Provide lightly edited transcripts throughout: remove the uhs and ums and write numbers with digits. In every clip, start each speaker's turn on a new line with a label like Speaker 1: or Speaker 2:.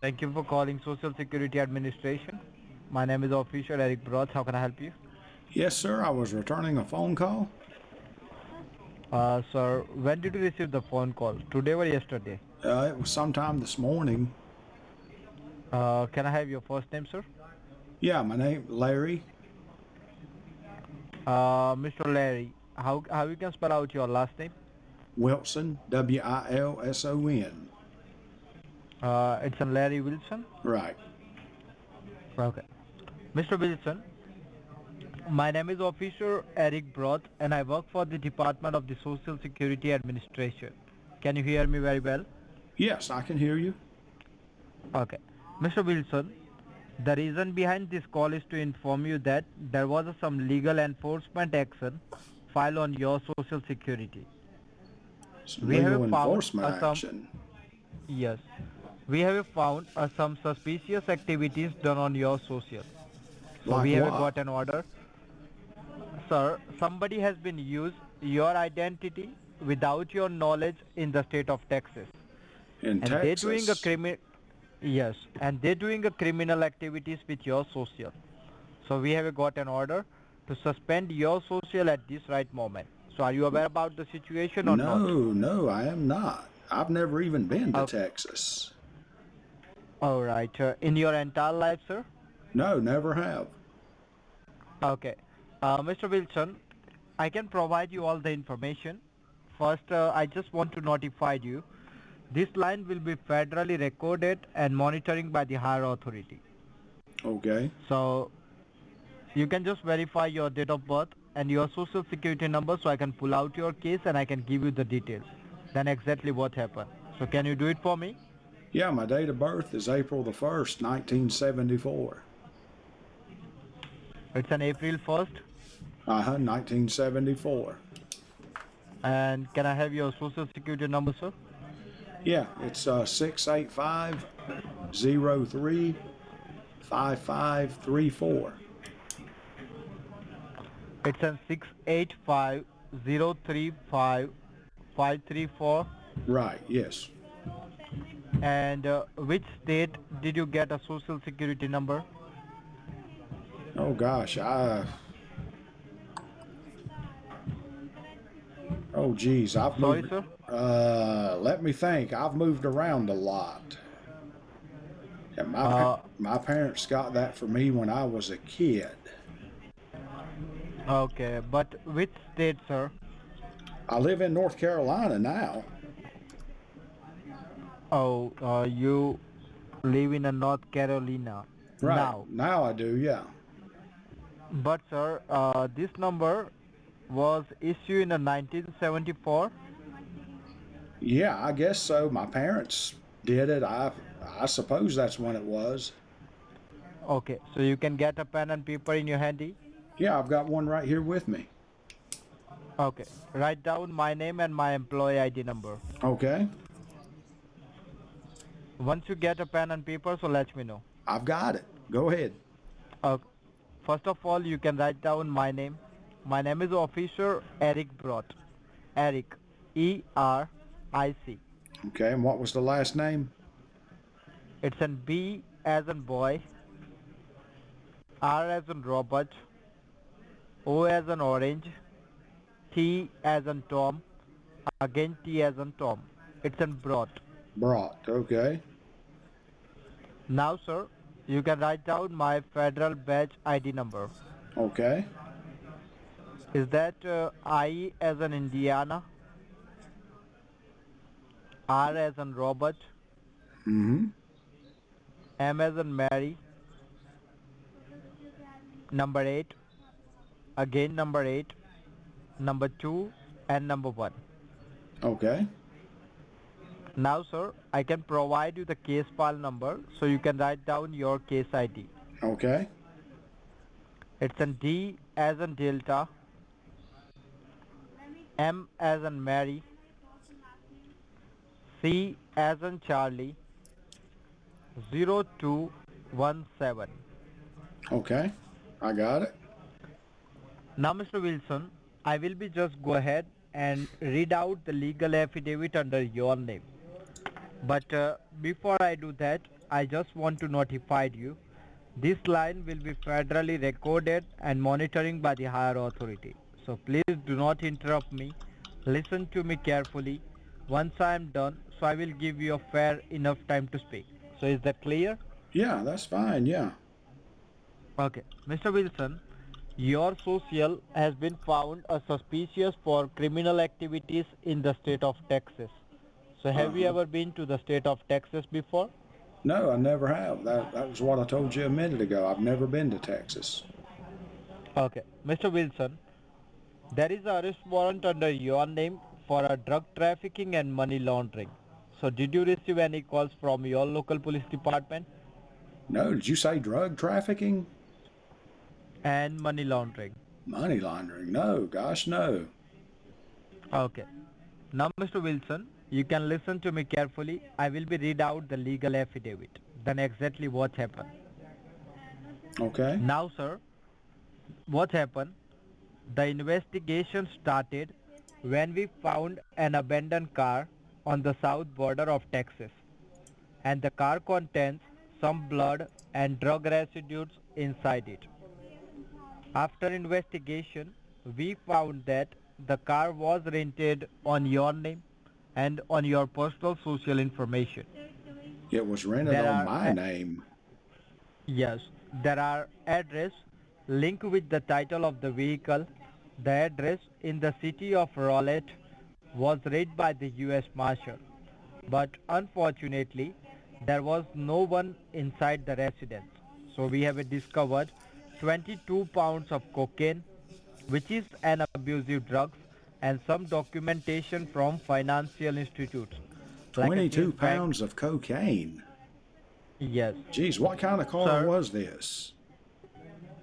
Speaker 1: Thank you for calling Social Security Administration. My name is Officer Eric Broth. How can I help you?
Speaker 2: Yes, sir. I was returning a phone call.
Speaker 1: Sir, when did you receive the phone call? Today or yesterday?
Speaker 2: It was sometime this morning.
Speaker 1: Can I have your first name, sir?
Speaker 2: Yeah, my name Larry
Speaker 1: Mr. Larry. How you can spell out your last name?
Speaker 2: Wilson, Wilson.
Speaker 1: It's a Larry Wilson.
Speaker 2: Right.
Speaker 1: Okay. Mr. Wilson, my name is Officer Eric Broth and I work for the Department of the Social Security Administration. Can you hear me very well?
Speaker 2: Yes, I can hear you.
Speaker 1: Okay. Mr. Wilson, the reason behind this call is to inform you that there was some legal enforcement action filed on your social security.
Speaker 2: Some
Speaker 1: We have
Speaker 2: legal
Speaker 1: found
Speaker 2: enforcement
Speaker 1: some
Speaker 2: action.
Speaker 1: yes, we have found some suspicious activities done on your social. So we
Speaker 2: Like
Speaker 1: have
Speaker 2: what?
Speaker 1: got an order. Sir, somebody has been used your identity without your knowledge in the state of Texas,
Speaker 2: In
Speaker 1: and they're doing a
Speaker 2: Texas.
Speaker 1: yes, and they're doing a criminal activities with your social. So we have got an order to suspend your social at this right moment. So are you aware about the situation or not?
Speaker 2: No, I am not. I've never even been to
Speaker 1: Uh,
Speaker 2: Texas.
Speaker 1: all right. In your entire life, sir?
Speaker 2: No, never have.
Speaker 1: Okay. Mr. Wilson, I can provide you all the information. First, I just want to notify you. This line will be federally recorded and monitoring by the higher authority.
Speaker 2: Okay.
Speaker 1: So you can just verify your date of birth and your social security number so I can pull out your case and I can give you the details. Then exactly what happened. So can you do it for me?
Speaker 2: Yeah, my date of birth is April the 1st, 1974.
Speaker 1: It's on April 1st.
Speaker 2: 1974.
Speaker 1: And can I have your social security number, sir?
Speaker 2: Yeah, it's 685
Speaker 1: It's on 685035534.
Speaker 2: Right, yes.
Speaker 1: And which state did you get a social security number?
Speaker 2: Oh gosh, oh geez, I've
Speaker 1: Sorry,
Speaker 2: moved,
Speaker 1: sir.
Speaker 2: let me think, I've moved around a lot. And
Speaker 1: Uh,
Speaker 2: my parents got that for me when I was a kid.
Speaker 1: okay, but which state, sir?
Speaker 2: I live in North Carolina now.
Speaker 1: Oh, you live in North Carolina
Speaker 2: Right,
Speaker 1: now.
Speaker 2: now I do, yeah.
Speaker 1: But sir, this number was issued in 1974.
Speaker 2: Yeah, I guess so. My parents did it. I suppose that's when it was.
Speaker 1: Okay, so you can get a pen and paper in your handy.
Speaker 2: Yeah, I've got one right here with me.
Speaker 1: Okay, write down my name and my employee ID number.
Speaker 2: Okay,
Speaker 1: Once you get a pen and paper, so let me know.
Speaker 2: I've got it. Go ahead.
Speaker 1: Uh, First of all, you can write down my name. My name is Officer Eric Broth. Eric, ERIC.
Speaker 2: Okay, and what was the last name?
Speaker 1: It's an B as in boy, R as in Robert, O as in orange, T as in Tom, again T as in Tom. It's in Broth.
Speaker 2: Brought. Okay.
Speaker 1: Now, sir, you can write down my federal badge ID number.
Speaker 2: Okay.
Speaker 1: Is that I as in Indiana, R as in Robert,
Speaker 2: Mm-hmm.
Speaker 1: M as in Mary, number 8, again number 8, number 2, and number 1.
Speaker 2: Okay.
Speaker 1: Now, sir, I can provide you the case file number so you can write down your case ID.
Speaker 2: Okay.
Speaker 1: It's in D as in Delta, M as in Mary, C as in Charlie, 0217.
Speaker 2: Okay. I got it.
Speaker 1: Now, Mr. Wilson, I will be just go ahead and read out the legal affidavit under your name. But before I do that, I just want to notify you. This line will be federally recorded and monitoring by the higher authority. So please do not interrupt me. Listen to me carefully. Once I am done, so I will give you a fair enough time to speak. So is that clear?
Speaker 2: Yeah, that's fine. Yeah.
Speaker 1: Okay. Mr. Wilson, your social has been found suspicious for criminal activities in the state of Texas. So
Speaker 2: Uh
Speaker 1: have you
Speaker 2: huh.
Speaker 1: ever been to the state of Texas before?
Speaker 2: No, I never have. That was what I told you a minute ago. I've never been to Texas.
Speaker 1: Okay. Mr. Wilson, there is a arrest warrant under your name for a drug trafficking and money laundering. So did you receive any calls from your local police department
Speaker 2: No, did you say drug trafficking?
Speaker 1: and money laundering?
Speaker 2: Money laundering? No, gosh, no.
Speaker 1: Okay. Now Mr. Wilson, you can listen to me carefully. I will be read out the legal affidavit. Then exactly what happened.
Speaker 2: Okay.
Speaker 1: Now sir, what happened? The investigation started when we found an abandoned car on the south border of Texas, and the car contains some blood and drug residues inside it. After investigation, we found that the car was rented on your name and on your personal social information.
Speaker 2: It was rented
Speaker 1: There
Speaker 2: on
Speaker 1: are
Speaker 2: my name.
Speaker 1: Yes, there are address linked with the title of the vehicle. The address in the city of Rowlett was read by the US Marshal, but unfortunately there was no one inside the residence. So we have discovered 22 pounds of cocaine, which is an abusive drug, and some documentation from financial institutes like a
Speaker 2: 22
Speaker 1: Chase Bank.
Speaker 2: pounds of cocaine.
Speaker 1: Yes,
Speaker 2: Geez, what kind of car
Speaker 1: sir.
Speaker 2: was this?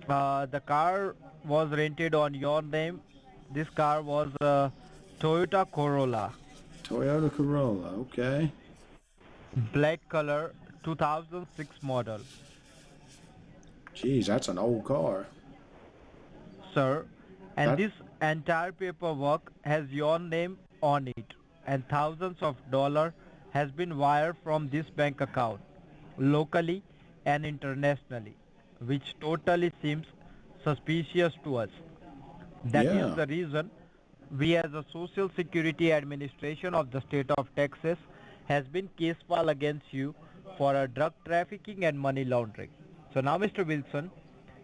Speaker 1: The car was rented on your name. This car was a Toyota Corolla,
Speaker 2: Toyota Corolla. Okay.
Speaker 1: black color, 2006 model.
Speaker 2: Geez, that's an old car.
Speaker 1: Sir, and
Speaker 2: That
Speaker 1: this entire paperwork has your name on it, and thousands of dollars has been wired from this bank account, locally and internationally, which totally seems suspicious to us. That is
Speaker 2: yeah.
Speaker 1: the reason we as a Social Security Administration of the state of Texas has been case file against you for a drug trafficking and money laundering. So now Mr. Wilson,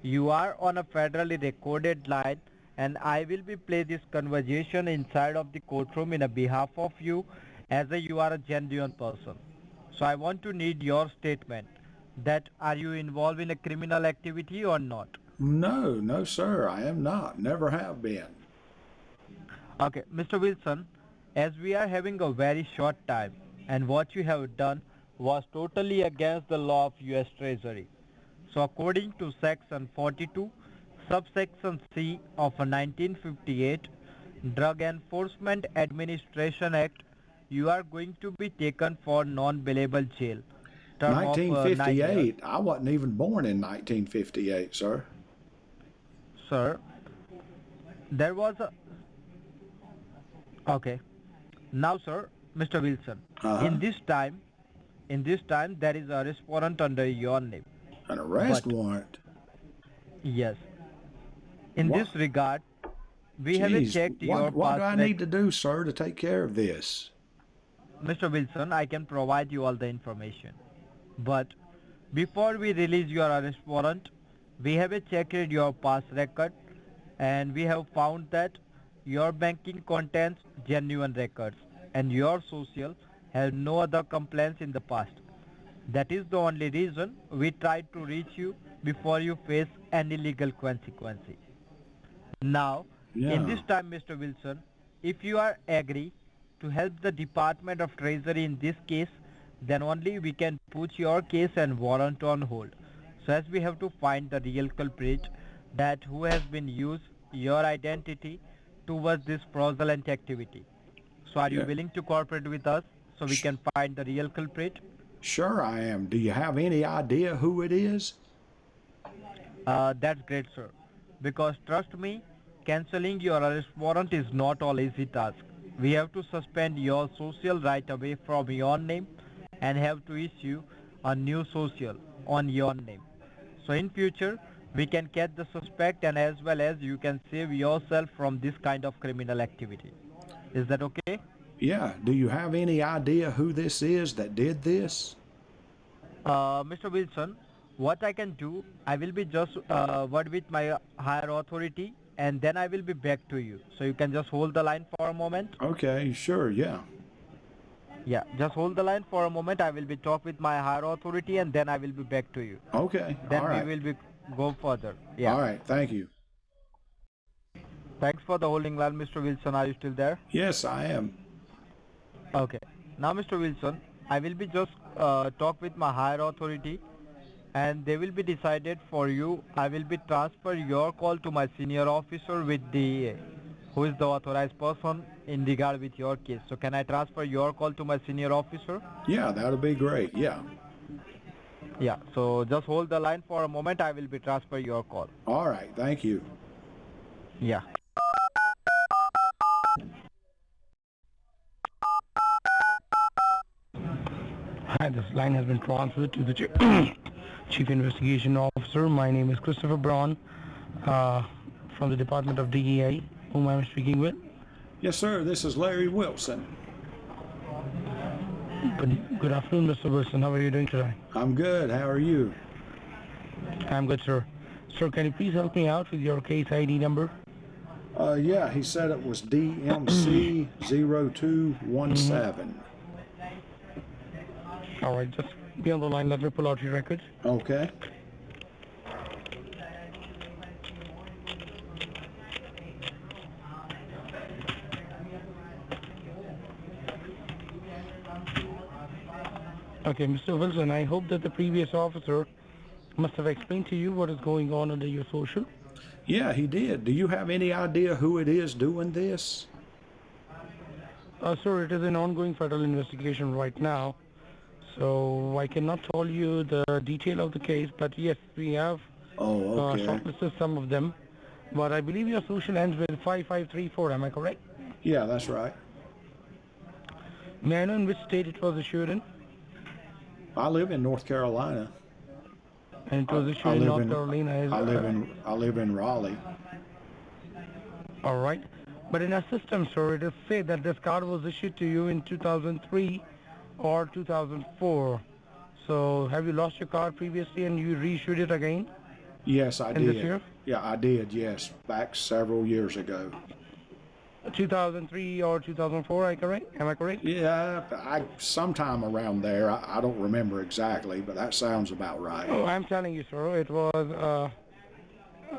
Speaker 1: you are on a federally recorded line and I will be play this conversation inside of the courtroom in a behalf of you as a you are a genuine person. So I want to need your statement that are you involved in a criminal activity or not?
Speaker 2: No, no, sir. I am not. Never have been.
Speaker 1: Okay, Mr. Wilson, as we are having a very short time and what you have done was totally against the law of US Treasury. So according to section 42, subsection C of a 1958 Drug Enforcement Administration Act, you are going to be taken for non-bailable jail, term of 9 years.
Speaker 2: 1958. I wasn't even born in 1958, sir.
Speaker 1: Sir, there was a okay. Now, sir, Mr. Wilson,
Speaker 2: Uh huh.
Speaker 1: in this time, there is a arrest warrant under your name.
Speaker 2: An arrest
Speaker 1: But
Speaker 2: warrant.
Speaker 1: yes, in
Speaker 2: What?
Speaker 1: this regard, we have
Speaker 2: Geez,
Speaker 1: checked your
Speaker 2: what do
Speaker 1: past
Speaker 2: I
Speaker 1: rec.
Speaker 2: need to do, sir, to take care of this?
Speaker 1: Mr. Wilson, I can provide you all the information. But before we release your arrest warrant, we have checked your past record and we have found that your banking contains genuine records and your social has no other complaints in the past. That is the only reason we tried to reach you before you face any legal consequence. Now, in
Speaker 2: Yeah.
Speaker 1: this time, Mr. Wilson, if you are agree to help the Department of Treasury in this case, then only we can put your case and warrant on hold. So as we have to find the real culprit that who has been used your identity towards this fraudulent activity. So are you
Speaker 2: Yeah.
Speaker 1: willing to cooperate with us so we
Speaker 2: Sh-
Speaker 1: can find the real culprit?
Speaker 2: Sure, I am. Do you have any idea who it is?
Speaker 1: That's great, sir. Because trust me, cancelling your arrest warrant is not all easy task. We have to suspend your social right away from your name and have to issue a new social on your name. So in future, we can catch the suspect and as well as you can save yourself from this kind of criminal activity. Is that okay?
Speaker 2: Yeah, do you have any idea who this is that did this?
Speaker 1: Mr. Wilson, what I can do, I will be just word with my higher authority and then I will be back to you. So you can just hold the line for a moment.
Speaker 2: Okay, sure, yeah.
Speaker 1: Yeah, just hold the line for a moment. I will be talk with my higher authority and then I will be back to you.
Speaker 2: Okay, all
Speaker 1: Then we
Speaker 2: right.
Speaker 1: will be go further. Yeah.
Speaker 2: All right, thank you.
Speaker 1: Thanks for the holding line, Mr. Wilson. Are you still there?
Speaker 2: Yes, I am.
Speaker 1: Okay. Now, Mr. Wilson, I will be just talk with my higher authority and they will be decided for you. I will be transfer your call to my senior officer with the who is the authorized person in regard with your case. So can I transfer your call to my senior officer?
Speaker 2: Yeah, that'll be great, yeah.
Speaker 1: Yeah. So just hold the line for a moment. I will be transfer your call.
Speaker 2: All right, thank you.
Speaker 1: Yeah.
Speaker 3: Hi, this line has been transferred to the Chief Investigation Officer. My name is Christopher Braun from the Department of DEA. Whom I'm speaking with?
Speaker 2: Yes, sir, this is Larry Wilson.
Speaker 3: Good afternoon, Mr. Wilson. How are you doing today?
Speaker 2: I'm good, how are you?
Speaker 3: I'm good, sir. Sir, can you please help me out with your case ID number?
Speaker 2: Yeah, he said it was DMC 0217.
Speaker 3: All right, just be on the line. Let me pull out your records.
Speaker 2: Okay.
Speaker 3: Okay, Mr. Wilson, I hope that the previous officer must have explained to you what is going on under your social.
Speaker 2: Yeah, he did. Do you have any idea who it is doing this?
Speaker 3: Sir, it is an ongoing federal investigation right now, so I cannot tell you the detail of the case, but yes, we have
Speaker 2: Oh, okay.
Speaker 3: shortlisted some of them, but I believe your social ends with 5534, am I correct?
Speaker 2: Yeah, that's right.
Speaker 3: May I know in which state it was issued in?
Speaker 2: I live in North Carolina.
Speaker 3: And it was
Speaker 2: I
Speaker 3: issued in
Speaker 2: live
Speaker 3: North
Speaker 2: in-
Speaker 3: Carolina.
Speaker 2: I live in Raleigh.
Speaker 3: All right. But in our system, sir, it is said that this card was issued to you in 2003 or 2004. So have you lost your card previously and you reissued it again
Speaker 2: Yes, I
Speaker 3: in
Speaker 2: did.
Speaker 3: this year?
Speaker 2: Yeah, I did, yes, back several years ago.
Speaker 3: 2003 or 2004, am I correct?
Speaker 2: Yeah, sometime around there. I don't remember exactly, but that sounds about right.
Speaker 3: Oh, I'm telling you, sir, it was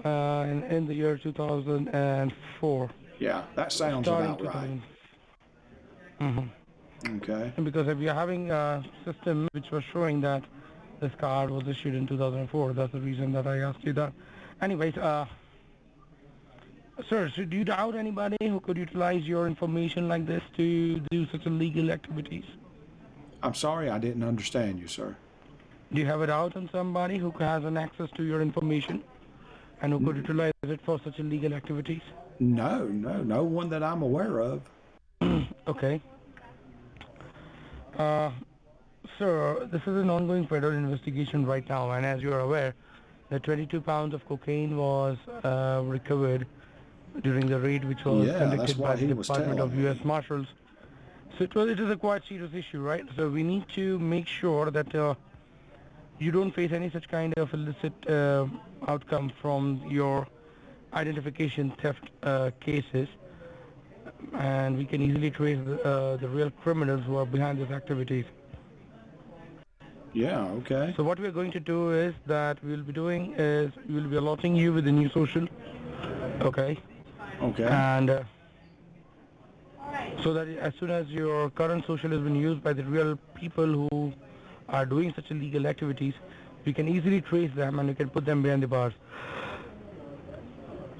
Speaker 3: in the year 2004.
Speaker 2: Yeah, that sounds
Speaker 3: Starting
Speaker 2: about right.
Speaker 3: 2000.
Speaker 2: Okay.
Speaker 3: Because if you're having a system which was showing that this card was issued in 2004, that's the reason that I asked you that. Anyways, sir, so do you doubt anybody who could utilize your information like this to do such illegal activities?
Speaker 2: I'm sorry, I didn't understand you, sir.
Speaker 3: Do you have a doubt on somebody who has an access to your information and who could utilize it for such illegal activities?
Speaker 2: No one that I'm aware of.
Speaker 3: Okay. Sir, this is an ongoing federal investigation right now, and as you are aware, the 22 pounds of cocaine was recovered during the raid which was
Speaker 2: Yeah, that's
Speaker 3: conducted by
Speaker 2: what
Speaker 3: the
Speaker 2: he was
Speaker 3: Department of
Speaker 2: telling me.
Speaker 3: U.S. Marshals. So it is a quite serious issue, right? So we need to make sure that you don't face any such kind of illicit outcome from your identification theft cases, and we can easily trace the real criminals who are behind these activities.
Speaker 2: Yeah, okay.
Speaker 3: So what we are going to do is that we will be doing is we will be allotting you with a new social, okay,
Speaker 2: Okay.
Speaker 3: and so that as soon as your current social has been used by the real people who are doing such illegal activities, we can easily trace them and we can put them behind the bars.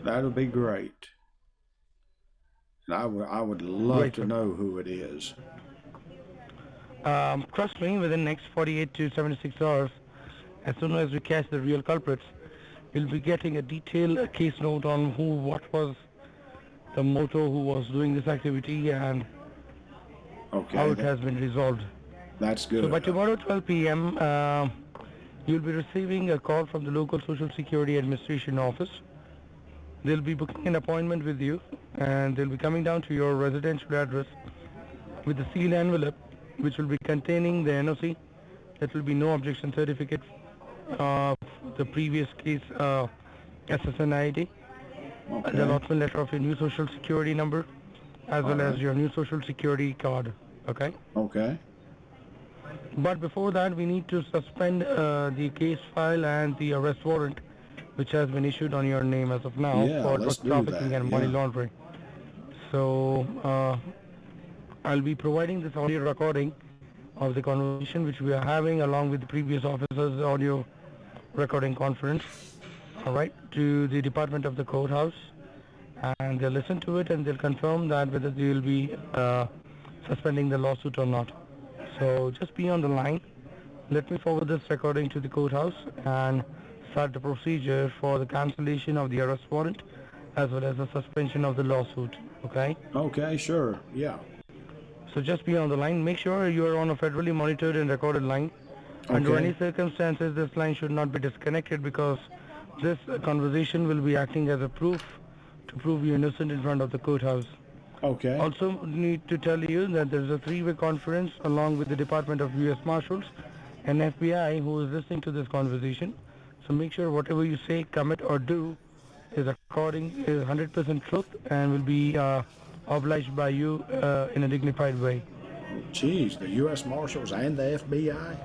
Speaker 2: That'll be great. And I would love
Speaker 3: Great,
Speaker 2: to
Speaker 3: sir.
Speaker 2: know who it is.
Speaker 3: Trust me, within the next 48 to 76 hours, as soon as we catch the real culprits, we'll be getting a detailed case note on what was the motto, who was doing this activity, and
Speaker 2: Okay.
Speaker 3: how it has been resolved.
Speaker 2: That's good.
Speaker 3: So by tomorrow 12 p.m., you'll be receiving a call from the local Social Security Administration office. They'll be booking an appointment with you, and they'll be coming down to your residential address with a sealed envelope, which will be containing the NOC. That will be no objection certificate of the previous case SSN ID,
Speaker 2: Okay.
Speaker 3: the allotment letter of your new Social Security number, as well as
Speaker 2: Alright.
Speaker 3: your new Social Security card. Okay.
Speaker 2: Okay.
Speaker 3: But before that, we need to suspend the case file and the arrest warrant, which has been issued on your name as of now
Speaker 2: Yeah,
Speaker 3: for
Speaker 2: let's
Speaker 3: drug
Speaker 2: do
Speaker 3: trafficking
Speaker 2: that,
Speaker 3: and money
Speaker 2: yeah.
Speaker 3: laundering. So I'll be providing this audio recording of the conversation which we are having along with the previous officer's audio recording conference, all right, to the department of the courthouse, and they'll listen to it and they'll confirm that whether they will be suspending the lawsuit or not. So just be on the line. Let me forward this recording to the courthouse and start the procedure for the cancellation of the arrest warrant as well as the suspension of the lawsuit. Okay?
Speaker 2: Okay, sure. Yeah.
Speaker 3: So just be on the line. Make sure you are on a federally monitored and recorded line. Under
Speaker 2: Okay.
Speaker 3: any circumstances, this line should not be disconnected because this conversation will be acting as a proof to prove you innocent in front of the courthouse.
Speaker 2: Okay.
Speaker 3: Also need to tell you that there is a three-way conference along with the Department of U.S. Marshals and FBI who is listening to this conversation. So make sure whatever you say, commit or do is 100% truth and will be obliged by you in a dignified way.
Speaker 2: Geez, the U.S. Marshals and the FBI?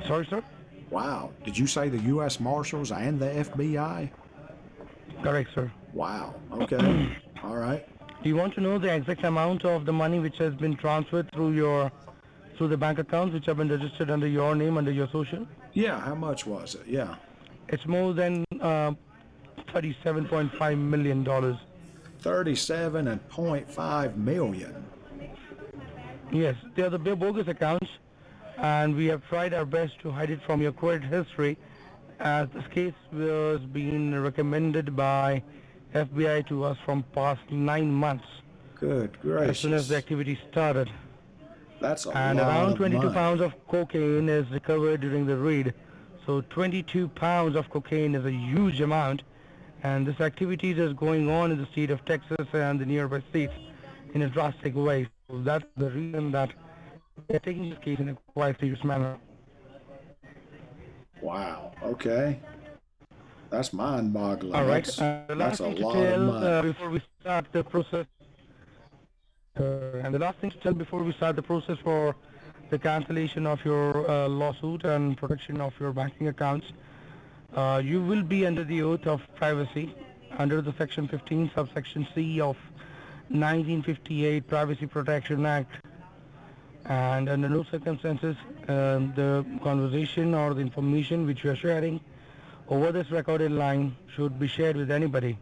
Speaker 3: Sorry, sir?
Speaker 2: Wow. Did you say the U.S. Marshals and the FBI?
Speaker 3: Correct, sir.
Speaker 2: Wow. Okay. All right.
Speaker 3: Do you want to know the exact amount of the money which has been transferred through the bank accounts which have been registered under your name, under your social?
Speaker 2: Yeah, how much was it? Yeah.
Speaker 3: It's more than $37.5 million.
Speaker 2: 37.5 million.
Speaker 3: Yes, they are the bogus accounts, and we have tried our best to hide it from your credit history, as this case was being recommended by FBI to us from past 9 months,
Speaker 2: Good
Speaker 3: as soon as
Speaker 2: gracious.
Speaker 3: the activity started.
Speaker 2: That's a
Speaker 3: And
Speaker 2: lot
Speaker 3: around
Speaker 2: of
Speaker 3: 22
Speaker 2: money.
Speaker 3: pounds of cocaine is recovered during the raid. So 22 pounds of cocaine is a huge amount, and this activity is going on in the state of Texas and the nearby states in a drastic way. So that's the reason that they're taking this case in a quite serious manner.
Speaker 2: Wow. Okay. That's mind-boggling.
Speaker 3: All right.
Speaker 2: That's
Speaker 3: The last
Speaker 2: a
Speaker 3: thing to
Speaker 2: lot of
Speaker 3: tell
Speaker 2: money.
Speaker 3: before we start the process, and the last thing to tell before we start the process for the cancellation of your lawsuit and protection of your banking accounts, you will be under the oath of privacy under the Section 15 subsection C of 1958 Privacy Protection Act, and under no circumstances the conversation or the information which you are sharing over this recorded line should be shared with anybody,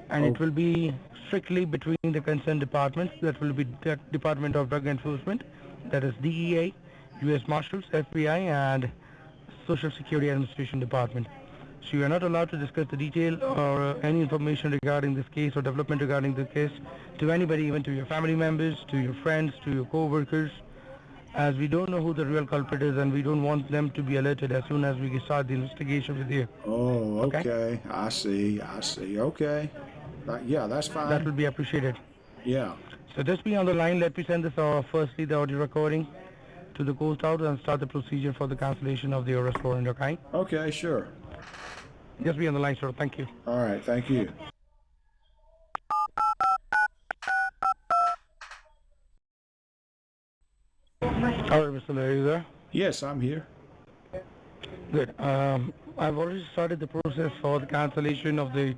Speaker 3: and it will be strictly between the concerned departments. That will be the Department of Drug Enforcement, that is DEA, U.S. Marshals, FBI, and Social Security Administration Department. So you are not allowed to discuss the detail or any information regarding this case or development regarding the case to anybody, even to your family members, to your friends, to your co-workers, as we don't know who the real culprit is and we don't want them to be alerted as soon as we start the investigation with you.
Speaker 2: Oh,
Speaker 3: Okay.
Speaker 2: okay. I see. Okay. Yeah, that's
Speaker 3: That
Speaker 2: fine.
Speaker 3: will be appreciated.
Speaker 2: Yeah.
Speaker 3: So just be on the line. Let me send this firstly the audio recording to the courthouse and start the procedure for the cancellation of the arrest warrant, okay?
Speaker 2: Okay, sure.
Speaker 3: Just be on the line, sir. Thank you.
Speaker 2: All right. Thank you.
Speaker 3: All right, Mr. Larry, are you there?
Speaker 2: Yes, I'm here.
Speaker 3: Good. I've already started the process for the cancellation of the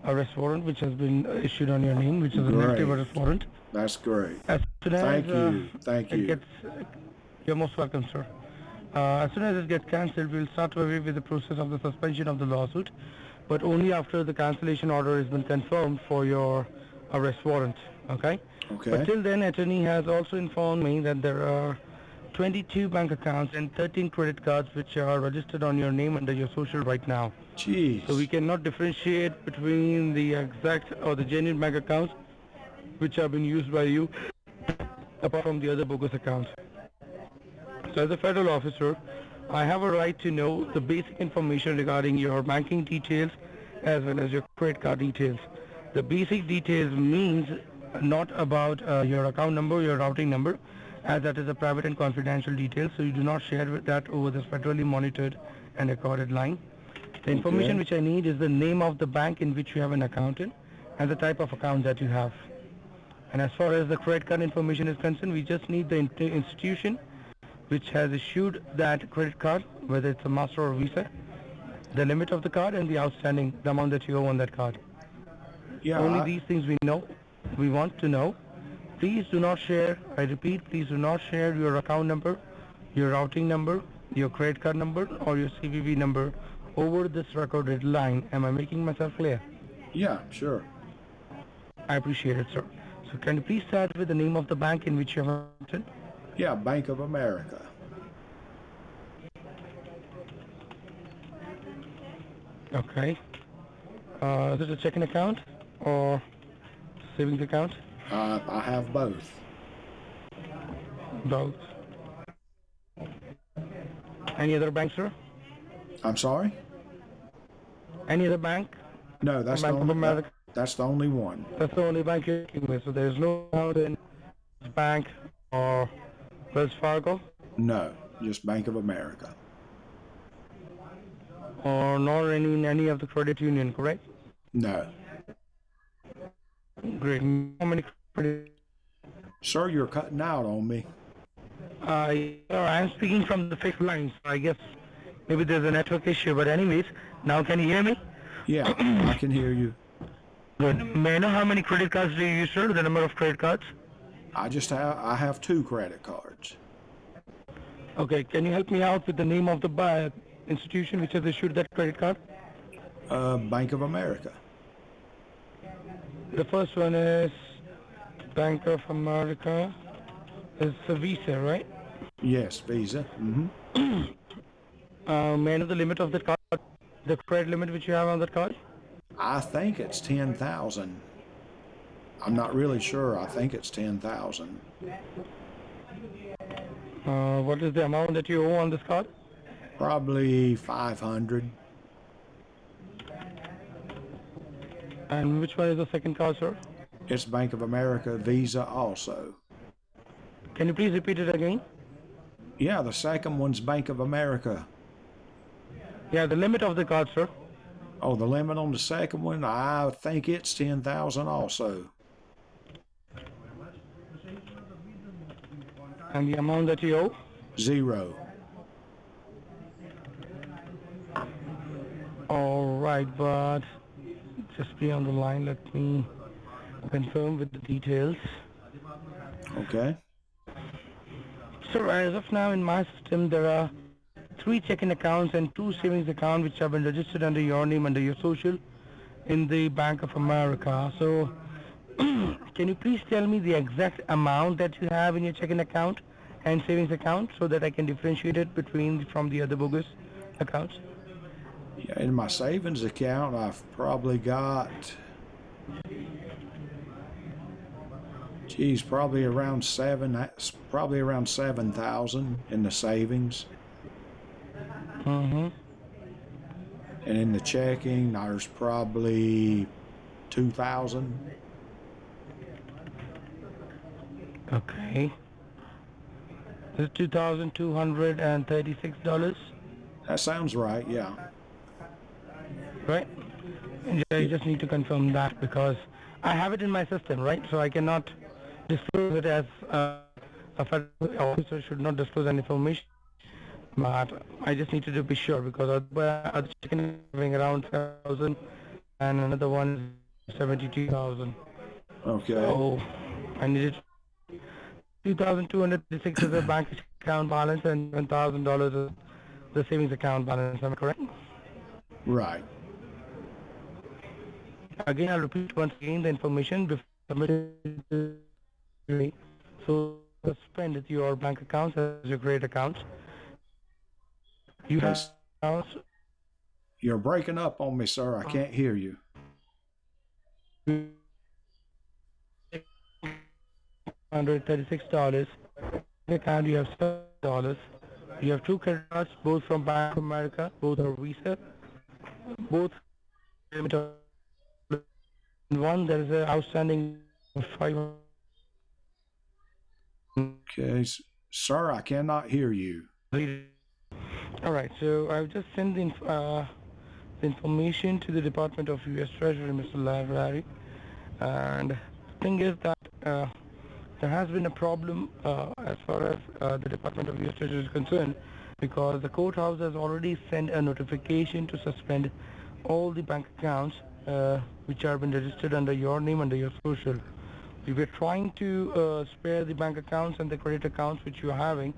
Speaker 3: arrest warrant, which has been issued on your name, which is a negative
Speaker 2: Great.
Speaker 3: arrest warrant.
Speaker 2: That's great.
Speaker 3: As soon as
Speaker 2: Thank you. Thank
Speaker 3: it
Speaker 2: you.
Speaker 3: gets, you're most welcome, sir. As soon as it gets cancelled, we'll start away with the process of the suspension of the lawsuit, but only after the cancellation order has been confirmed for your arrest warrant, okay?
Speaker 2: Okay.
Speaker 3: But till then, attorney has also informed me that there are 22 bank accounts and 13 credit cards which are registered on your name under your social right now.
Speaker 2: Jeez.
Speaker 3: So we cannot differentiate between the exact or the genuine bank accounts which have been used by you apart from the other bogus accounts. So as a federal officer, I have a right to know the basic information regarding your banking details as well as your credit card details. The basic details means not about your account number, your routing number, as that is a private and confidential detail, so you do not share that over this federally monitored and recorded line. The information
Speaker 2: Okay.
Speaker 3: which I need is the name of the bank in which you have an account in and the type of account that you have. And as far as the credit card information is concerned, we just need the institution which has issued that credit card, whether it's a Master or Visa, the limit of the card and the outstanding, the amount that you owe on that card.
Speaker 2: Yeah,
Speaker 3: Only these things we want to know. Please do not share, I repeat, please do not share your account number, your routing number, your credit card number or your CVV number over this recorded line. Am I making myself clear?
Speaker 2: yeah, sure.
Speaker 3: I appreciate it, sir. So can you please start with the name of the bank in which you have entered?
Speaker 2: Yeah, Bank of America.
Speaker 3: Okay. Is it a checking account or savings account?
Speaker 2: I have both.
Speaker 3: Both. Any other bank, sir?
Speaker 2: I'm sorry?
Speaker 3: Any other bank?
Speaker 2: No, that's
Speaker 3: Bank
Speaker 2: the
Speaker 3: of
Speaker 2: only,
Speaker 3: America.
Speaker 2: that's the only one.
Speaker 3: That's the only bank you're working with. So there's no account in bank or Wells Fargo
Speaker 2: No, just Bank of America.
Speaker 3: or nor any of the credit union, correct?
Speaker 2: No.
Speaker 3: Great. How many credit?
Speaker 2: Sir, you're cutting out on me.
Speaker 3: I'm speaking from the fixed line, so I guess maybe there's a network issue. But anyways, now can you hear me?
Speaker 2: Yeah, I can hear you.
Speaker 3: Good. May I know how many credit cards do you use, sir? The number of credit cards?
Speaker 2: I have 2 credit cards.
Speaker 3: Okay. Can you help me out with the name of the institution which has issued that credit card?
Speaker 2: Bank of America.
Speaker 3: The first one is Bank of America. It's a Visa, right?
Speaker 2: Yes, Visa.
Speaker 3: May I know the limit of the card? The credit limit which you have on that card?
Speaker 2: I think it's 10,000. I'm not really sure. I think it's 10,000.
Speaker 3: What is the amount that you owe on this card?
Speaker 2: Probably 500.
Speaker 3: And which one is the second card, sir?
Speaker 2: It's Bank of America Visa also.
Speaker 3: Can you please repeat it again?
Speaker 2: Yeah, the second one's Bank of America.
Speaker 3: Yeah, the limit of the card, sir.
Speaker 2: Oh, the limit on the second one, I think it's 10,000 also.
Speaker 3: And the amount that you owe?
Speaker 2: 0.
Speaker 3: All right, but just be on the line. Let me confirm with the details.
Speaker 2: Okay.
Speaker 3: So as of now in my system, there are 3 checking accounts and 2 savings accounts which have been registered under your name, under your social, in the Bank of America. So can you please tell me the exact amount that you have in your checking account and savings account so that I can differentiate it from the other bogus accounts?
Speaker 2: Yeah, in my savings account, I've probably got, geez, probably around 7,000 in the savings.
Speaker 3: Mm-hmm.
Speaker 2: And in the checking, there's probably 2,000.
Speaker 3: Okay. This is $2,236,
Speaker 2: That sounds right, yeah.
Speaker 3: right? And I just need to confirm that because I have it in my system, right? So I cannot disclose it as a federal officer should not disclose any information. But I just need to be sure because other chicken is having around 1,000 and another one is 72,000.
Speaker 2: Okay.
Speaker 3: So I needed 2,236 is the bank account balance and $1,000 is the savings account balance. Am I correct?
Speaker 2: Right.
Speaker 3: Again, I'll repeat once again the information before submitting to me. So suspend your bank accounts as your credit accounts. You have
Speaker 2: Yes.
Speaker 3: accounts.
Speaker 2: You're breaking up on me, sir. I can't hear you.
Speaker 3: $136. Account you have $7. You have two credit cards, both from Bank of America, both are Visa, both limit of one. There is an outstanding of 500.
Speaker 2: Okay, sir, I cannot hear you.
Speaker 3: All right, so I've just sent the information to the Department of U.S. Treasury, Mr. Library, and the thing is that there has been a problem as far as the Department of U.S. Treasury is concerned, because the courthouse has already sent a notification to suspend all the bank accounts which have been registered under your name, under your social. We were trying to spare the bank accounts and the credit accounts which you are having,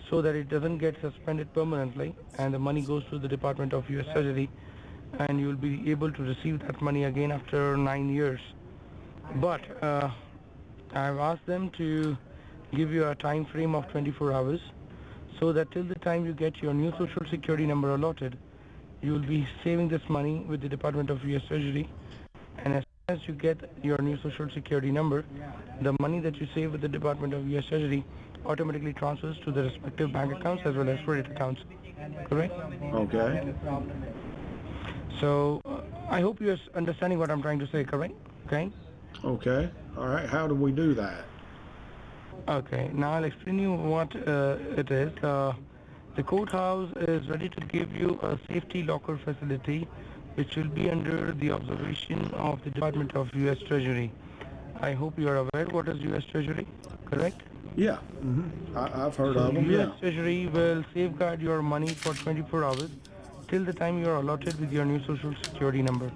Speaker 3: so that it doesn't get suspended permanently and the money goes to the Department of U.S. Treasury, and you will be able to receive that money again after 9 years. But I've asked them to give you a time frame of 24 hours, so that till the time you get your new social security number allotted, you will be saving this money with the Department of U.S. Treasury, and as soon as you get your new social security number, the money that you save with the Department of U.S. Treasury automatically transfers to the respective bank accounts as well as credit accounts. Correct?
Speaker 2: Okay.
Speaker 3: So I hope you're understanding what I'm trying to say, correct? Okay?
Speaker 2: Okay. All right. How do we do that?
Speaker 3: Okay, now I'll explain you what it is. The courthouse is ready to give you a safety locker facility which will be under the observation of the Department of U.S. Treasury. I hope you are aware what is U.S. Treasury, correct?
Speaker 2: Yeah. I've heard of them.
Speaker 3: U.S.
Speaker 2: Yeah.
Speaker 3: Treasury will safeguard your money for 24 hours till the time you are allotted with your new social security number.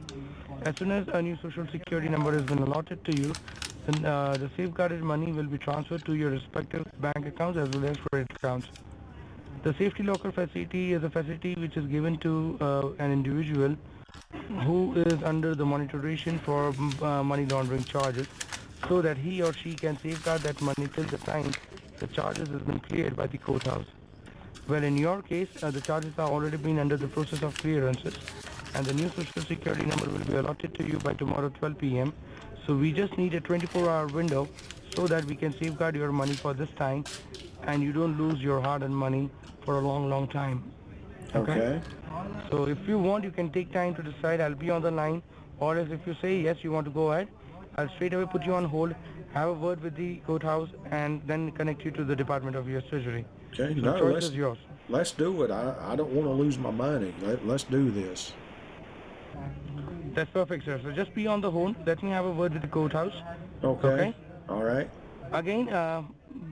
Speaker 3: As soon as a new social security number has been allotted to you, then the safeguarded money will be transferred to your respective bank accounts as well as credit accounts. The safety locker facility is a facility which is given to an individual who is under the monitoration for money laundering charges, so that he or she can safeguard that money till the time the charges has been cleared by the courthouse. Well, in your case, the charges are already been under the process of clearances, and the new social security number will be allotted to you by tomorrow 12 p.m. So we just need a 24-hour window so that we can safeguard your money for this time, and you don't lose your hard-earned money for a long time.
Speaker 2: Okay.
Speaker 3: So if you want, you can take time to decide. I'll be on the line, or else if you say yes, you want to go ahead, I'll straight away put you on hold, have a word with the courthouse, and then connect you to the Department of U.S. Treasury.
Speaker 2: Okay.
Speaker 3: So
Speaker 2: No,
Speaker 3: the choice is yours.
Speaker 2: let's do it. I don't want to lose my money. Let's do this.
Speaker 3: That's perfect, sir. So just be on the hold. Let me have a word with the courthouse.
Speaker 2: Okay.
Speaker 3: Okay.
Speaker 2: All right.
Speaker 3: Again,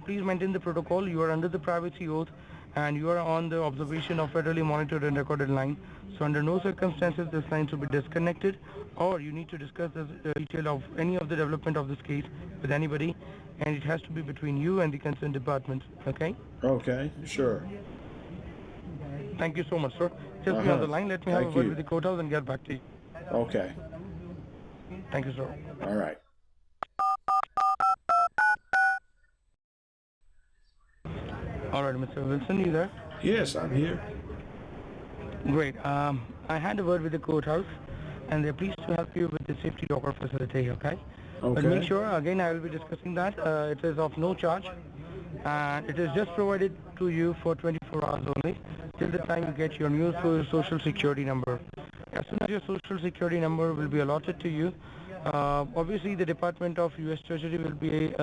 Speaker 3: please maintain the protocol. You are under the privacy oath, and you are on the observation of federally monitored and recorded line. So under no circumstances this line should be disconnected, or you need to discuss the detail of any of the development of this case with anybody, and it has to be between you and the concerned department. Okay?
Speaker 2: Okay. Sure.
Speaker 3: Thank you so much, sir. Just be on the line. Let me have a
Speaker 2: Thank
Speaker 3: word
Speaker 2: you.
Speaker 3: with the courthouse and get back to you.
Speaker 2: Okay.
Speaker 3: Thank you, sir.
Speaker 2: All right.
Speaker 3: All right, Mr. Wilson, you there?
Speaker 2: Yes, I'm here.
Speaker 3: Great. I had a word with the courthouse, and they're pleased to help you with the safety locker facility, okay? But make
Speaker 2: Okay.
Speaker 3: sure, again, I will be discussing that. It is of no charge, and it is just provided to you for 24 hours only, till the time you get your new social security number. As soon as your social security number will be allotted to you, obviously the Department of U.S. Treasury will be,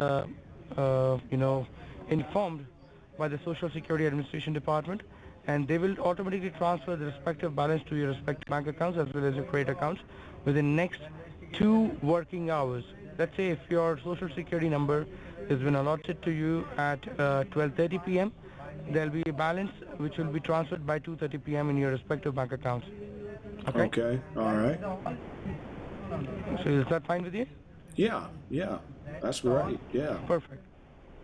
Speaker 3: informed by the Social Security Administration Department, and they will automatically transfer the respective balance to your respective bank accounts as well as your credit accounts within next 2 working hours. Let's say if your social security number has been allotted to you at 12:30 p.m., there will be a balance which will be transferred by 2:30 p.m. in your respective bank accounts. Okay?
Speaker 2: Okay. All right.
Speaker 3: So is that fine with you?
Speaker 2: Yeah. Yeah. That's great. Yeah.
Speaker 3: Perfect.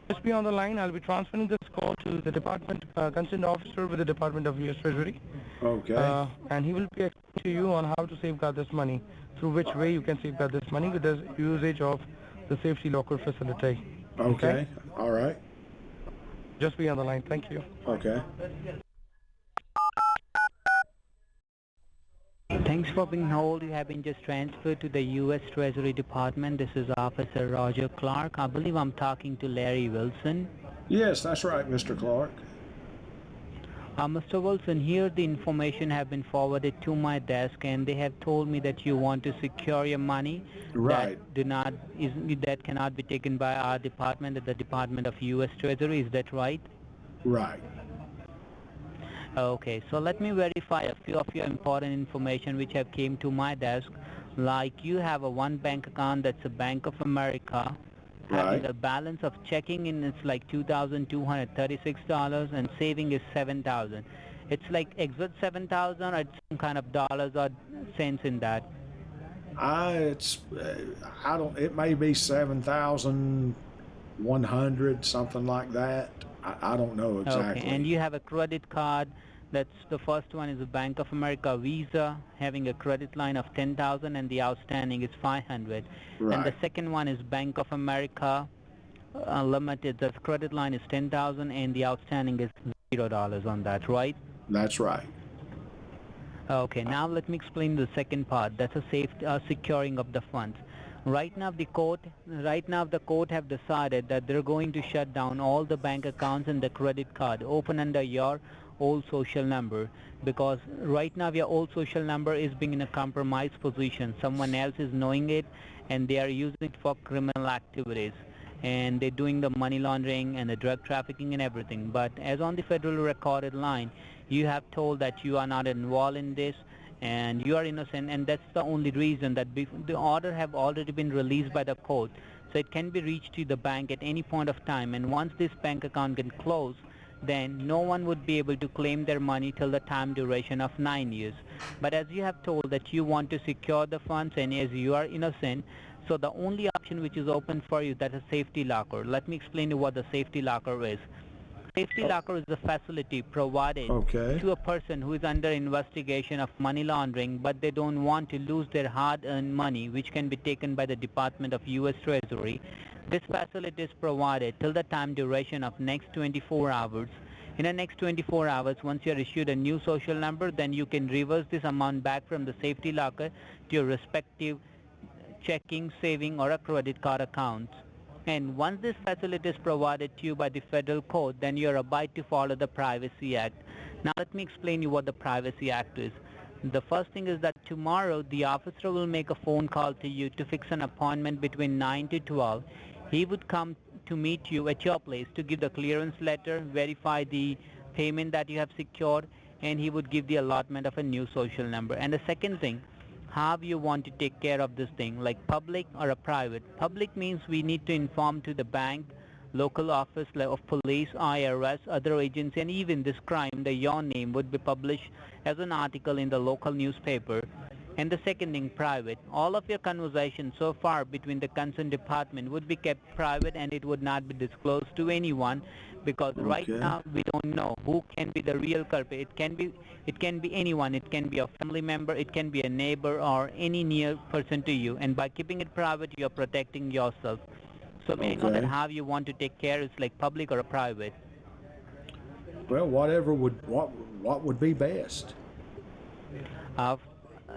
Speaker 3: Just be on the line. I'll be transferring this call to the department concerned officer with the Department of U.S. Treasury.
Speaker 2: Okay.
Speaker 3: And he will be explaining to you on how to safeguard this money, through which way you can safeguard this money with the usage of the safety locker facility.
Speaker 2: Okay. All right.
Speaker 3: Just be on the line. Thank you.
Speaker 2: Okay.
Speaker 4: Thanks for being hold. You have been just transferred to the U.S. Treasury Department. This is Officer Roger Clark. I believe I'm talking to Larry Wilson.
Speaker 2: Yes, that's right, Mr. Clark.
Speaker 4: Mr. Wilson, here the information have been forwarded to my desk, and they have told me that you want to secure your money
Speaker 2: Right,
Speaker 4: that cannot be taken by our department, the Department of U.S. Treasury. Is that right?
Speaker 2: right.
Speaker 4: Okay, so let me verify a few of your important information which have came to my desk. Like you have a one bank account that's a Bank of America, having
Speaker 2: Right.
Speaker 4: a balance of checking in it's like $2,236 and saving is 7,000. It's like exact 7,000 or it's some kind of dollars or cents in that.
Speaker 2: It's I don't. It may be 7,100, something like that. I don't know
Speaker 4: Okay,
Speaker 2: exactly.
Speaker 4: and you have a credit card. That's the first one is a Bank of America Visa, having a credit line of 10,000 and the outstanding is 500. And the
Speaker 2: Right.
Speaker 4: second one is Bank of America Limited. The credit line is 10,000 and the outstanding is $0 on that, right?
Speaker 2: That's right.
Speaker 4: Okay, now let me explain the second part. That's a safe securing of the funds. Right now the court have decided that they're going to shut down all the bank accounts and the credit card open under your old social number, because right now your old social number is being in a compromised position. Someone else is knowing it and they are using it for criminal activities, and they're doing the money laundering and the drug trafficking and everything. But as on the federal recorded line, you have told that you are not involved in this and you are innocent, and that's the only reason that the order have already been released by the court, so it can be reached to the bank at any point of time, and once this bank account can close, then no one would be able to claim their money till the time duration of 9 years. But as you have told that you want to secure the funds and as you are innocent, so the only option which is open for you, that is safety locker. Let me explain to you what the safety locker is. Safety locker is a facility provided
Speaker 2: Okay.
Speaker 4: to a person who is under investigation of money laundering, but they don't want to lose their hard-earned money, which can be taken by the Department of U.S. Treasury. This facility is provided till the time duration of next 24 hours. In the next 24 hours, once you are issued a new social number, then you can reverse this amount back from the safety locker to your respective checking, saving, or a credit card account. And once this facility is provided to you by the federal court, then you are obliged to follow the Privacy Act. Now let me explain you what the Privacy Act is. The first thing is that tomorrow the officer will make a phone call to you to fix an appointment between 9 to 12. He would come to meet you at your place to give the clearance letter, verify the payment that you have secured, and he would give the allotment of a new social number. And the second thing, how you want to take care of this thing, like public or a private. Public means we need to inform to the bank, local office of police, IRS, other agency, and even this crime, your name would be published as an article in the local newspaper. And the second thing, private. All of your conversations so far between the concerned department would be kept private and it would not be disclosed to anyone, because right
Speaker 2: Okay.
Speaker 4: now we don't know who can be the real culprit. It can be anyone. It can be a family member, it can be a neighbor or any near person to you. And by keeping it private, you're protecting yourself. So may I know that
Speaker 2: Okay.
Speaker 4: how you want to take care, is like public or a private?
Speaker 2: Well, what would be best?
Speaker 4: Uh,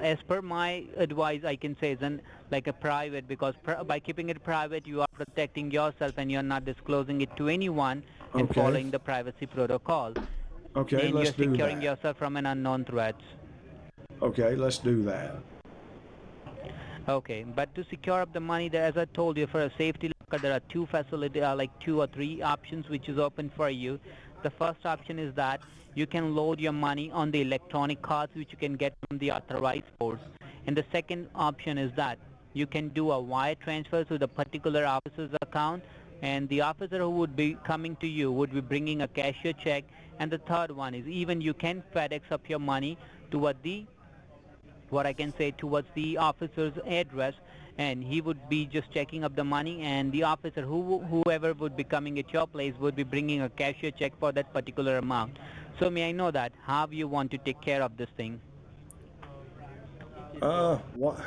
Speaker 4: as per my advice, I can say then like a private, because by keeping it private, you are protecting yourself and you're not disclosing it to anyone and
Speaker 2: Okay.
Speaker 4: following the privacy protocol.
Speaker 2: Okay,
Speaker 4: And
Speaker 2: let's
Speaker 4: you're
Speaker 2: do
Speaker 4: securing
Speaker 2: that.
Speaker 4: yourself from an unknown threats.
Speaker 2: Okay, let's do that.
Speaker 4: Okay, but to secure up the money, there, as I told you, for a safety locker, there are two facility, like 2 or 3 options which is open for you. The first option is that you can load your money on the electronic cards which you can get from the authorized stores. And the second option is that you can do a wire transfer to the particular officer's account, and the officer who would be coming to you would be bringing a cashier check. And the third one is even you can FedEx up your money toward the what I can say towards the officer's address, and he would be just checking up the money, and the officer whoever would be coming at your place would be bringing a cashier check for that particular amount. So may I know that how you want to take care of this thing?
Speaker 2: What?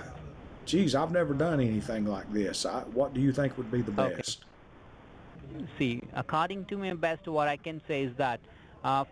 Speaker 2: Geez, I've never done anything like this. What do you think would be the
Speaker 4: Okay.
Speaker 2: best?
Speaker 4: See, according to me, best what I can say is that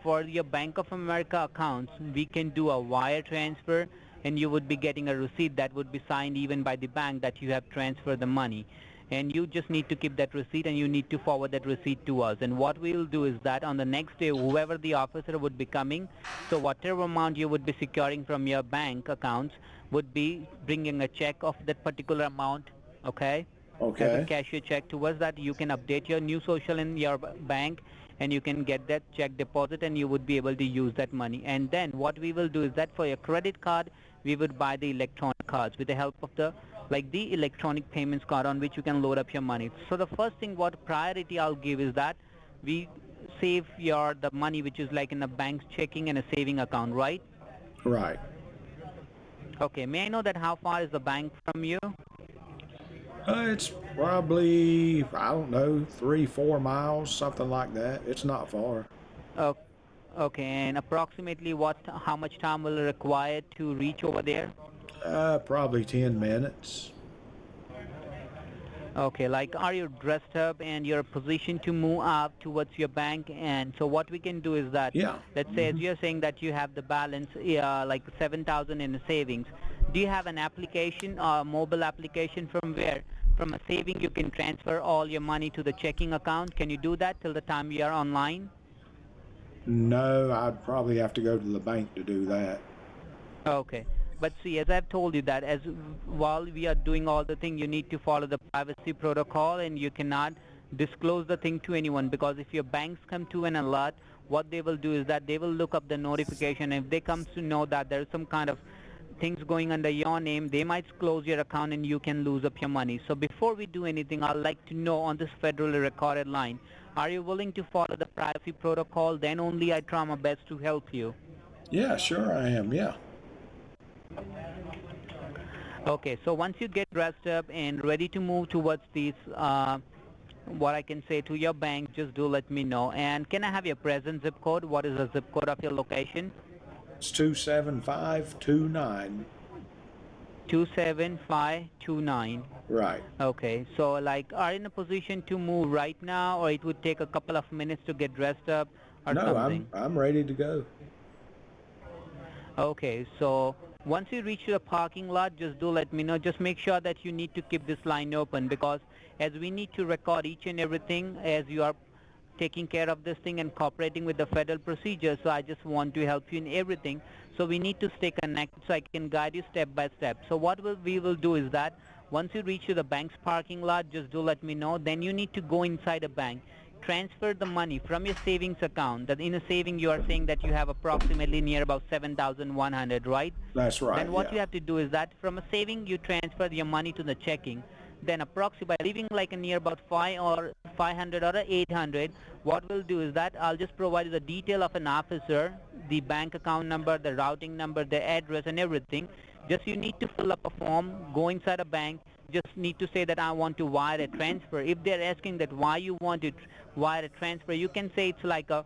Speaker 4: for your Bank of America accounts, we can do a wire transfer and you would be getting a receipt that would be signed even by the bank that you have transferred the money. And you just need to keep that receipt and you need to forward that receipt to us. And what we'll do is that on the next day, whoever the officer would be coming, so whatever amount you would be securing from your bank accounts would be bringing a check of that particular amount, okay? As a
Speaker 2: Okay.
Speaker 4: cashier check to us that you can update your new social in your bank and you can get that check deposit and you would be able to use that money. And then what we will do is that for your credit card, we would buy the electronic cards with the help of the the electronic payments card on which you can load up your money. So the first thing what priority I'll give is that we save the money which is like in a bank's checking and a saving account, right?
Speaker 2: Right.
Speaker 4: Okay, may I know that how far is the bank from you?
Speaker 2: It's probably, I don't know, 3, 4 miles, something like that. It's not far.
Speaker 4: Oh, okay, and approximately how much time will it require to reach over there?
Speaker 2: Probably 10 minutes.
Speaker 4: Okay, like are you dressed up and you're positioned to move up towards your bank? And so what we can do is that,
Speaker 2: Yeah.
Speaker 4: let's say as you're saying that you have the balance like 7,000 in the savings. Do you have an application or mobile application from where from a saving you can transfer all your money to the checking account? Can you do that till the time you are online?
Speaker 2: No, I'd probably have to go to the bank to do that.
Speaker 4: Okay. But see, as I've told you that while we are doing all the thing, you need to follow the privacy protocol and you cannot disclose the thing to anyone, because if your banks come to an alert, what they will do is that they will look up the notification. If they come to know that there is some kind of things going under your name, they might close your account and you can lose up your money. So before we do anything, I'd like to know on this federally recorded line, are you willing to follow the privacy protocol? Then only I try my best to help you.
Speaker 2: Yeah, sure I am. Yeah.
Speaker 4: Okay, so once you get dressed up and ready to move towards these, what I can say to your bank, just do let me know. And can I have your present zip code? What is the zip code of your location?
Speaker 2: It's 27529.
Speaker 4: 27529.
Speaker 2: Right.
Speaker 4: Okay, so like are you in a position to move right now, or it would take a couple of minutes to get dressed up or
Speaker 2: No,
Speaker 4: something?
Speaker 2: I'm ready to go.
Speaker 4: Okay, so once you reach the parking lot, just do let me know. Just make sure that you need to keep this line open, because as we need to record each and everything as you are taking care of this thing and cooperating with the federal procedure, so I just want to help you in everything. So we need to stay connected so I can guide you step by step. So what we will do is that once you reach to the bank's parking lot, just do let me know. Then you need to go inside a bank, transfer the money from your savings account. That in a saving you are saying that you have approximately near about 7,100, right?
Speaker 2: That's right.
Speaker 4: Then what
Speaker 2: Yeah.
Speaker 4: you have to do is that from a saving you transfer your money to the checking. Then approximately leaving like a near about 500 or 800, what we'll do is that I'll just provide you the detail of an officer, the bank account number, the routing number, the address and everything. Just you need to fill up a form, go inside a bank, just need to say that I want to wire a transfer. If they're asking that why you want to wire a transfer, you can say it's like a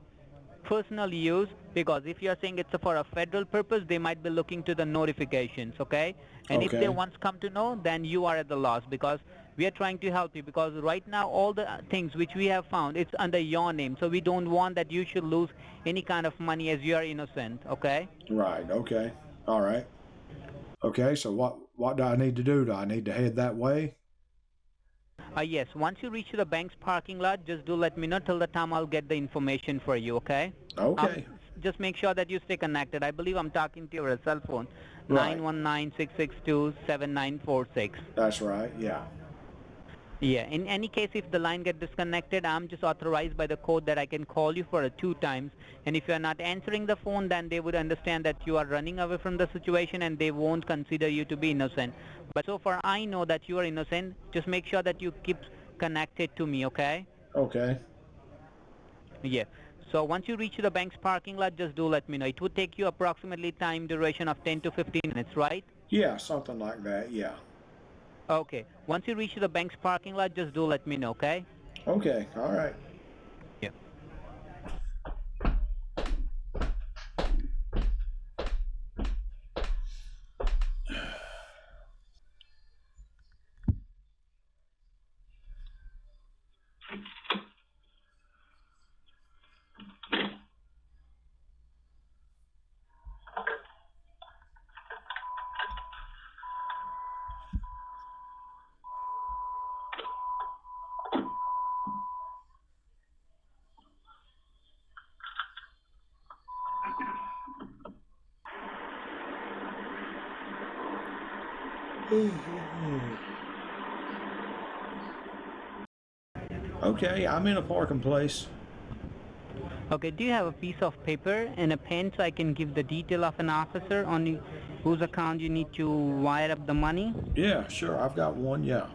Speaker 4: personal use, because if you're saying it's for a federal purpose, they might be looking to the notifications, okay? And if they
Speaker 2: Okay.
Speaker 4: once come to know, then you are at the loss, because we are trying to help you, because right now all the things which we have found, it's under your name, so we don't want that you should lose any kind of money as you are innocent, okay?
Speaker 2: Right. Okay. All right. Okay. So what do I need to do? Do I need to head that way?
Speaker 4: Yes, once you reach the bank's parking lot, just do let me know. Till the time I'll get the information for you, okay?
Speaker 2: Okay.
Speaker 4: Just make sure that you stay connected. I believe I'm talking to your cell phone,
Speaker 2: Right.
Speaker 4: 919-662-7946.
Speaker 2: That's right. Yeah.
Speaker 4: Yeah, in any case, if the line get disconnected, I'm just authorized by the code that I can call you for 2 times. And if you're not answering the phone, then they would understand that you are running away from the situation and they won't consider you to be innocent. But so far I know that you are innocent. Just make sure that you keep connected to me, okay?
Speaker 2: Okay.
Speaker 4: Yeah. So once you reach the bank's parking lot, just do let me know. It would take you approximately time duration of 10 to 15 minutes, right?
Speaker 2: Yeah. Something like that. Yeah.
Speaker 4: Okay. Once you reach the bank's parking lot, just do let me know, okay?
Speaker 2: Okay. All right.
Speaker 4: Yeah.
Speaker 2: Okay, I'm in a parking place.
Speaker 4: Okay, do you have a piece of paper and a pen so I can give the detail of an officer on whose account you need to wire up the money?
Speaker 2: Yeah, sure, I've got one, yeah.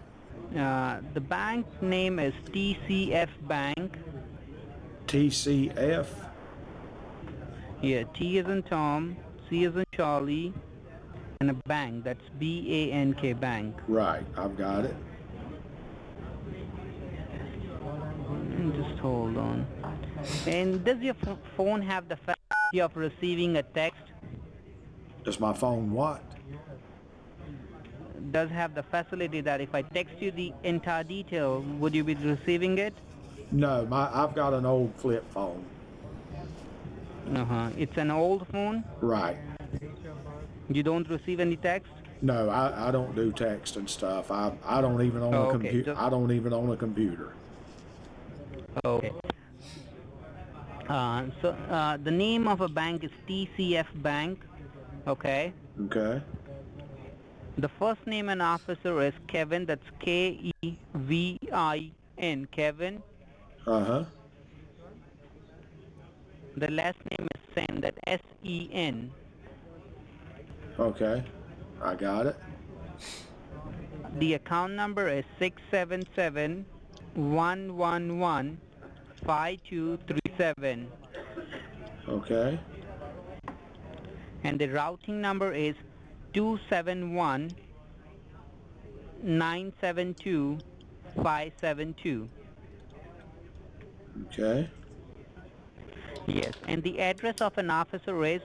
Speaker 4: The bank name is TCF Bank.
Speaker 2: TCF?
Speaker 4: Yeah, T is in Tom, C is in Charlie, and a bank. That's B-A-N-K Bank.
Speaker 2: Right, I've got it.
Speaker 4: Just hold on. And does your phone have the facility of receiving a text?
Speaker 2: Does my phone what?
Speaker 4: Does have the facility that if I text you the entire detail, would you be receiving it?
Speaker 2: No, I've got an old flip phone.
Speaker 4: It's an old phone?
Speaker 2: Right.
Speaker 4: You don't receive any text?
Speaker 2: No, I don't do text and stuff. I don't even own a
Speaker 4: Okay,
Speaker 2: computer. I don't even own a computer.
Speaker 4: Okay. The name of a bank is TCF Bank. Okay.
Speaker 2: Okay.
Speaker 4: The first name and officer is Kevin. That's K-E-V-I-N. Kevin.
Speaker 2: Uh-huh.
Speaker 4: The last name is Sen. That's S-E-N.
Speaker 2: Okay. I got it.
Speaker 4: The account number is 677-111-5237.
Speaker 2: Okay.
Speaker 4: And the routing number is 271-972-572.
Speaker 2: Okay.
Speaker 4: Yes, and the address of an officer is,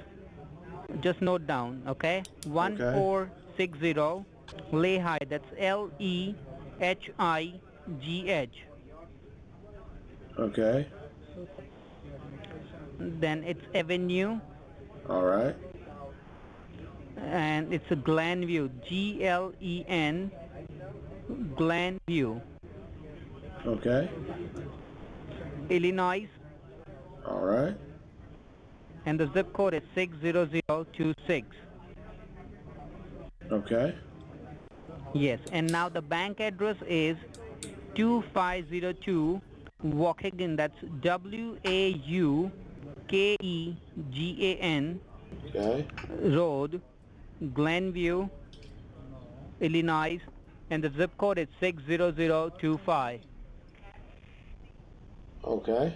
Speaker 4: just note down, okay? 1460 Lehigh, that's L-E-H-I-G-H.
Speaker 2: Okay.
Speaker 4: Then it's Avenue,
Speaker 2: All right.
Speaker 4: and it's a Glenview, G-L-E-N, Glenview,
Speaker 2: Okay.
Speaker 4: Illinois,
Speaker 2: All right.
Speaker 4: and the zip code is 60026.
Speaker 2: Okay.
Speaker 4: Yes, and now the bank address is 2502 Waukegan, that's W-A-U-K-E-G-A-N
Speaker 2: Okay.
Speaker 4: Road, Glenview, Illinois, and the zip code is 60025.
Speaker 2: Okay.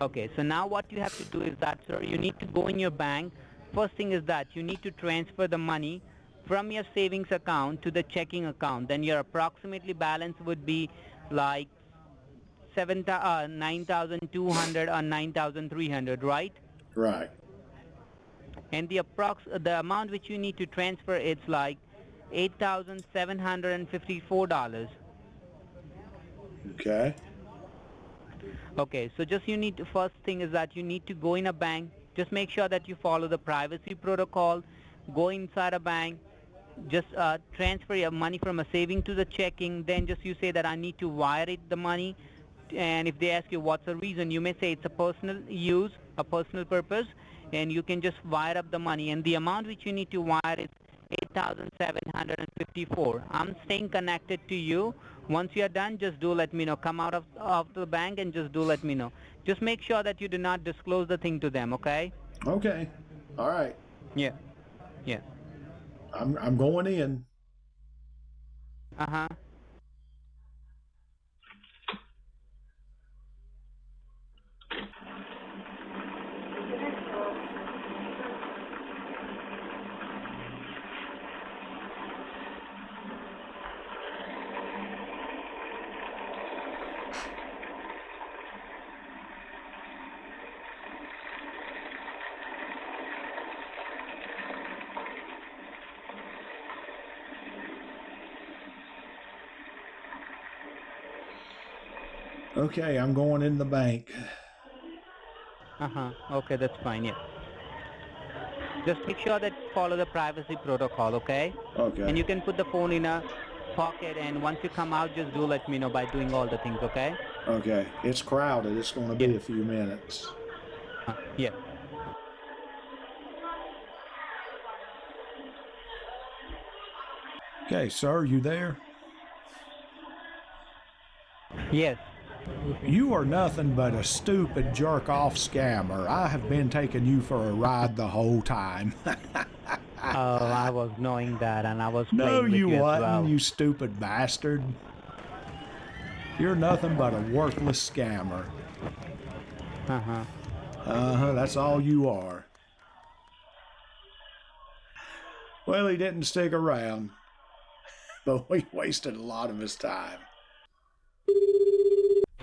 Speaker 4: Okay, so now what you have to do is that, sir, you need to go in your bank. First thing is that you need to transfer the money from your savings account to the checking account. Then your approximately balance would be like 9,200 or 9,300, right?
Speaker 2: Right.
Speaker 4: And the amount which you need to transfer, it's like $8,754.
Speaker 2: Okay.
Speaker 4: Okay, so just first thing is that you need to go in a bank. Just make sure that you follow the privacy protocol. Go inside a bank. Just transfer your money from a saving to the checking. Then just you say that I need to wire it the money. And if they ask you what's the reason, you may say it's a personal use, a personal purpose, and you can just wire up the money. And the amount which you need to wire is 8,754. I'm staying connected to you. Once you are done, just do let me know. Come out of the bank and just do let me know. Just make sure that you do not disclose the thing to them, okay?
Speaker 2: Okay. All right.
Speaker 4: Yeah. Yeah.
Speaker 2: I'm going in.
Speaker 4: Uh-huh.
Speaker 2: Okay, I'm going in the bank.
Speaker 4: Uh-huh. Okay, that's fine, yeah. Just make sure that you follow the privacy protocol, okay?
Speaker 2: Okay.
Speaker 4: And you can put the phone in a pocket, and once you come out, just do let me know by doing all the things, okay?
Speaker 2: Okay. It's crowded. It's going to be
Speaker 4: Yeah.
Speaker 2: a few minutes.
Speaker 4: Yeah.
Speaker 2: Okay, sir, you there?
Speaker 4: Yes.
Speaker 2: You are nothing but a stupid jerk-off scammer. I have been taking you for a ride the whole time.
Speaker 4: I was knowing that, and I was
Speaker 2: No,
Speaker 4: playing with
Speaker 2: you
Speaker 4: you as
Speaker 2: wasn't,
Speaker 4: well.
Speaker 2: you stupid bastard. You're nothing but a worthless scammer.
Speaker 4: Uh-huh.
Speaker 2: That's all you are. Well, he didn't stick around, but we wasted a lot of his time.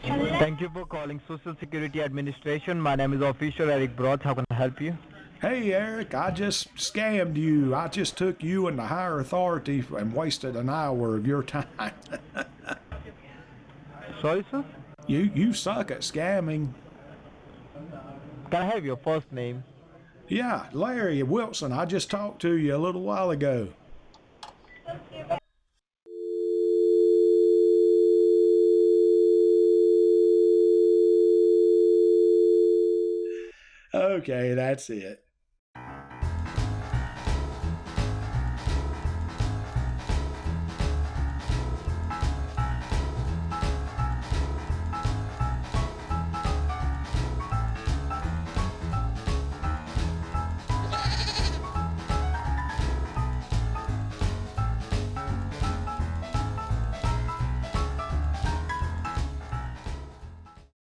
Speaker 1: Thank you for calling Social Security Administration. My name is Officer Eric Broth. How can I help you?
Speaker 2: Hey, Eric, I just scammed you. I just took you and the higher authority and wasted an hour of your time.
Speaker 1: Sorry, sir?
Speaker 2: You suck at scamming.
Speaker 1: Can I have your first name?
Speaker 2: Yeah, Larry Wilson, I just talked to you a little while ago. Okay, that's it.